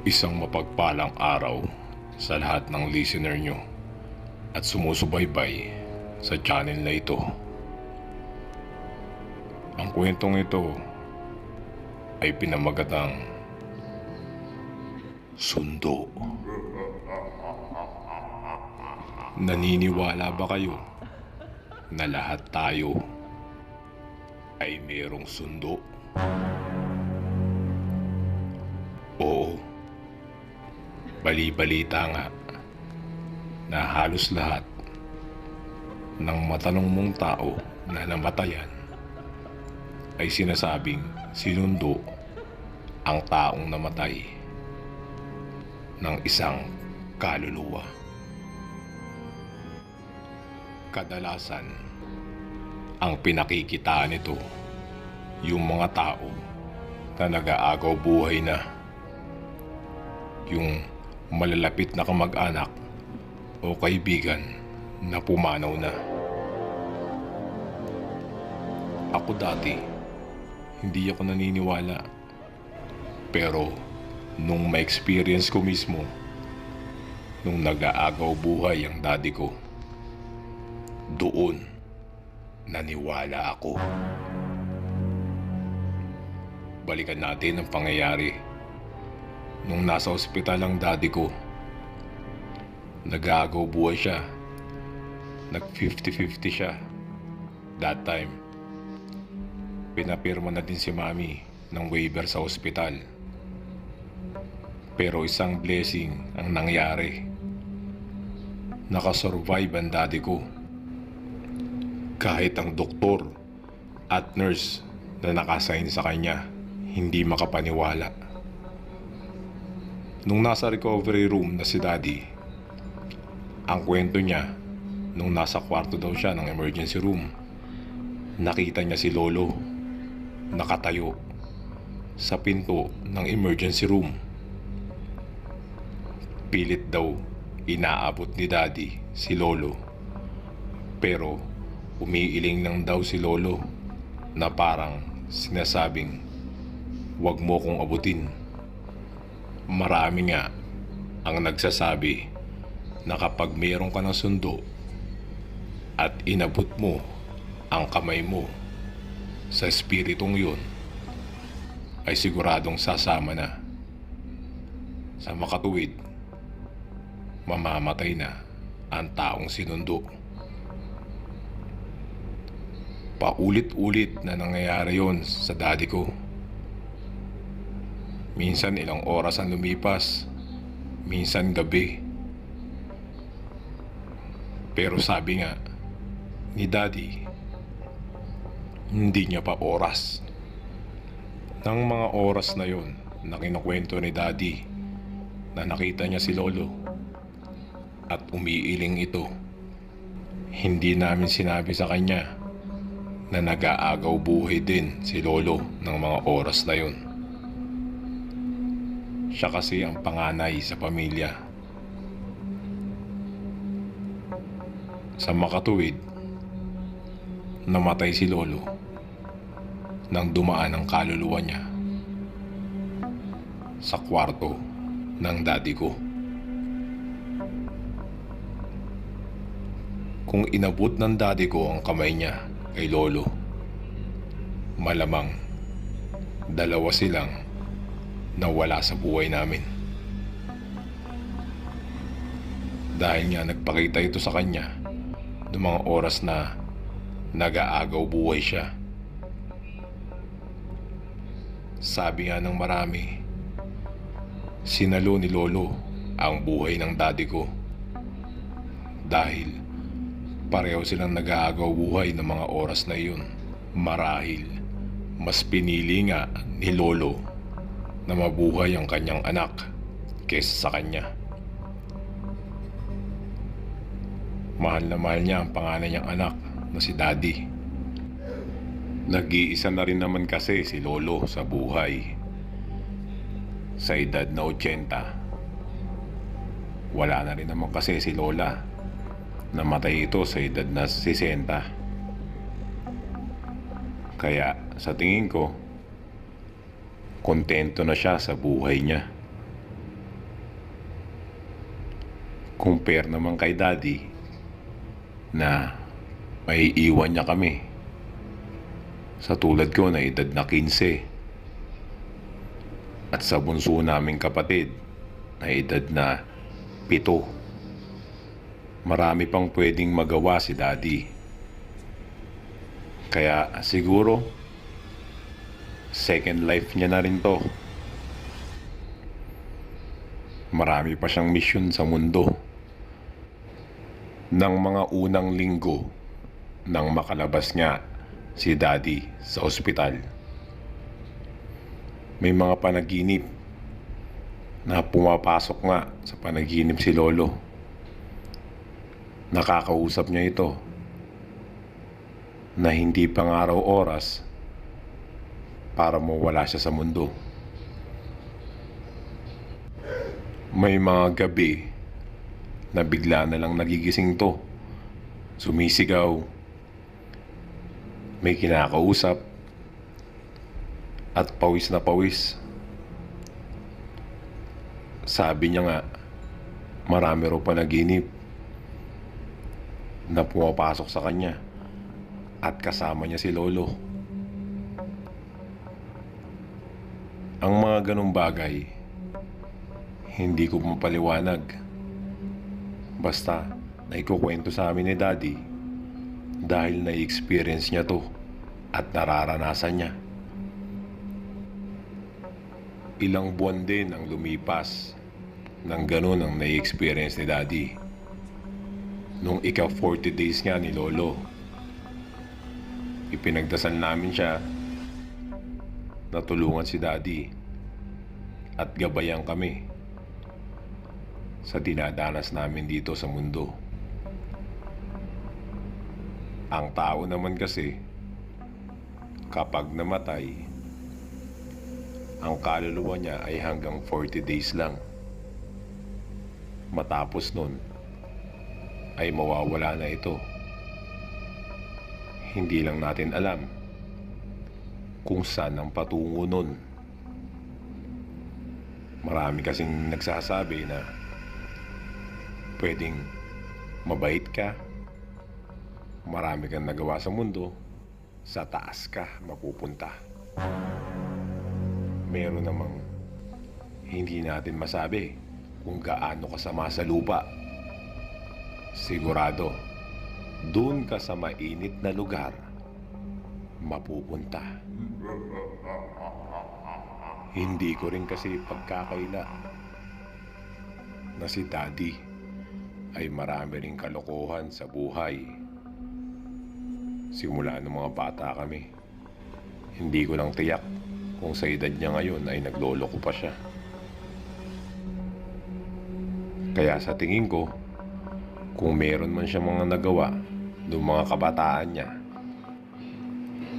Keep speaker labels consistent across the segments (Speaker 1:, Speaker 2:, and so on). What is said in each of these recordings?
Speaker 1: Isang mapagpalang araw sa lahat ng listener nyo at sumusubaybay sa channel na ito. Ang kwentong ito ay pinamagatang Sundo. Naniniwala ba kayo na lahat tayo ay mayroong sundo? Oo, bali-balita nga na halos lahat ng matanong mong tao na namatayan ay sinasabing sinundo ang taong namatay ng isang kaluluwa. Kadalasan, ang pinakikitaan nito yung mga tao na nag-aagaw buhay na, yung malalapit na kamag-anak o kaibigan na pumanaw na. Ako dati, hindi ako naniniwala. Pero nung ma-experience ko mismo, nung nag-aagaw buhay ang daddy ko, doon naniwala ako. Balikan natin ang pangyayari. Nung nasa ospital ang daddy ko, nag-aagaw buhay siya. Nag 50-50 siya. That time, pinapirma na din si mami ng waiver sa ospital. Pero isang blessing ang nangyari. Nakasurvive ang daddy ko. Kahit ang doktor at nurse na nakasign sa kanya, hindi makapaniwala. Nung nasa recovery room na si daddy, ang kwento niya, nung nasa kwarto daw siya ng emergency room, nakita niya si lolo nakatayo sa pinto ng emergency room. Pilit daw inaabot ni daddy si lolo, pero umiiling lang daw si lolo na parang sinasabing, "Wag mo kong abutin." Marami nga ang nagsasabi na kapag mayroon ka ng sundo at inabot mo ang kamay mo sa espiritong yun, ay siguradong sasama na. Sa makatuwid, mamamatay na ang taong sinundo. Paulit-ulit na nangyayari yon sa daddy ko. Minsan ilang oras ang lumipas, minsan gabi. Pero sabi nga ni daddy, hindi niya pa oras. Nang mga oras na yon na kinukwento ni daddy na nakita niya si lolo at umiiling ito, hindi namin sinabi sa kanya na nag-aagaw buhay din si lolo ng mga oras na yon. Siya kasi ang panganay sa pamilya. Sa makatuwid, namatay si lolo nang dumaan ang kaluluwa niya sa kwarto ng daddy ko. Kung inabot ng daddy ko ang kamay niya kay lolo, malamang dalawa silang nawala sa buhay namin. Dahil nga nagpakita ito sa kanya ng mga oras na nag-aagaw buhay siya. Sabi nga ng marami, sinalo ni lolo ang buhay ng daddy ko dahil pareho silang nag-aagaw buhay ng mga oras na iyon. Marahil mas pinili nga ni lolo na mabuhay ang kanyang anak kaysa sa kanya. Mahal na mahal niya ang panganay niyang anak na si daddy. Nag-iisa na rin naman kasi si lolo sa buhay. Sa edad na 80, wala na rin naman kasi si lola. Namatay ito sa edad na 60. Kaya sa tingin ko, kontento na siya sa buhay niya. Compare naman kay daddy na may iwan niya kami. Sa tulad ko na edad na 15. At sa bunso naming kapatid na edad na 7. Marami pang pwedeng magawa si daddy. Kaya siguro second life niya na rin to. Marami pa siyang mission sa mundo. Nang mga unang linggo nang makalabas nga si daddy sa ospital, may mga panaginip na pumapasok nga sa panaginip si lolo. Nakakausap niya ito na hindi pangaraw oras para mawala siya sa mundo. May mga gabi na bigla na lang nagigising to, sumisigaw, may kinakausap, at pawis na pawis. Sabi niya nga, marami raw panaginip na pumapasok sa kanya at kasama niya si lolo. Ang mga ganong bagay, hindi ko mapaliwanag. Basta, naikukwento sa amin ni daddy dahil na-experience niya to at nararanasan niya. Ilang buwan din ang lumipas nang ganun ang na-experience ni daddy. Nung ika-40 days nga ni lolo, ipinagdasal namin siya na tulungan si daddy at gabayan kami sa dinadanas namin dito sa mundo. Ang tao naman kasi, kapag namatay, ang kaluluwa niya ay hanggang 40 days lang. Matapos nun, ay mawawala na ito. Hindi lang natin alam kung saan ang patungo nun. Marami kasing nagsasabi na pwedeng mabait ka, marami kang nagawa sa mundo, sa taas ka mapupunta. Meron namang hindi natin masabi kung gaano kasama sa lupa. Sigurado, doon ka sa mainit na lugar mapupunta. Hindi ko rin kasi pagkakaila na si daddy ay marami ring kalokohan sa buhay. Simula nung mga bata kami, hindi ko lang tiyak kung sa edad niya ngayon ay nagloloko pa siya. Kaya sa tingin ko, kung meron man siya mga nagawa noong mga kabataan niya,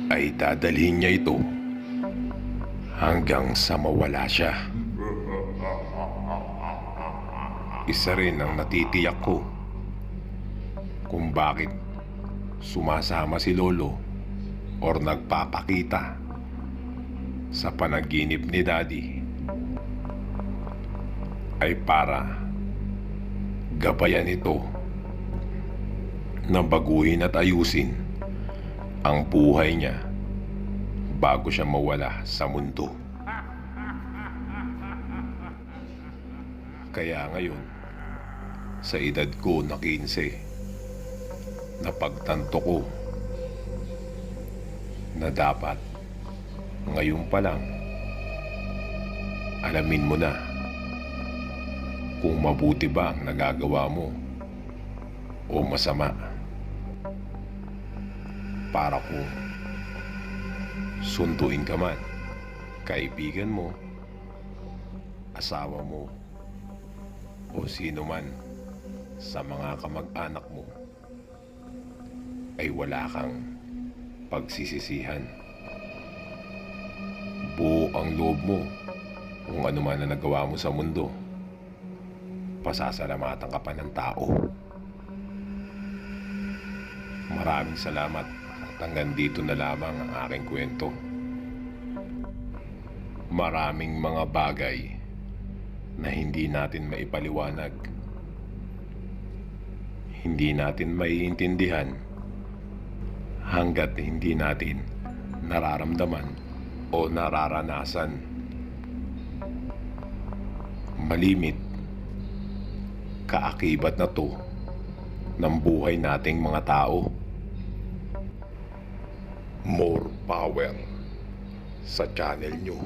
Speaker 1: ay dadalhin niya ito hanggang sa mawala siya. Isa rin ang natitiyak ko kung bakit sumasama si lolo or nagpapakita sa panaginip ni daddy ay para gabayan ito na baguhin at ayusin ang buhay niya bago siya mawala sa mundo. Kaya ngayon, sa edad ko na 15, napagtanto ko na dapat ngayon pa lang alamin mo na kung mabuti ba ang nagagawa mo o masama, para kung sunduin ka man, kaibigan mo, asawa mo, o sino man sa mga kamag-anak mo, ay wala kang pagsisisihan. Buo ang loob mo kung ano man na nagawa mo sa mundo. Pasasalamatan ka pa ng tao. Maraming salamat at hanggang dito na lamang ang aking kwento. Maraming mga bagay na hindi natin maipaliwanag hindi natin maiintindihan hanggat hindi natin nararamdaman o nararanasan. Malimit, kaakibat na to ng buhay nating mga tao. More power sa channel nyo.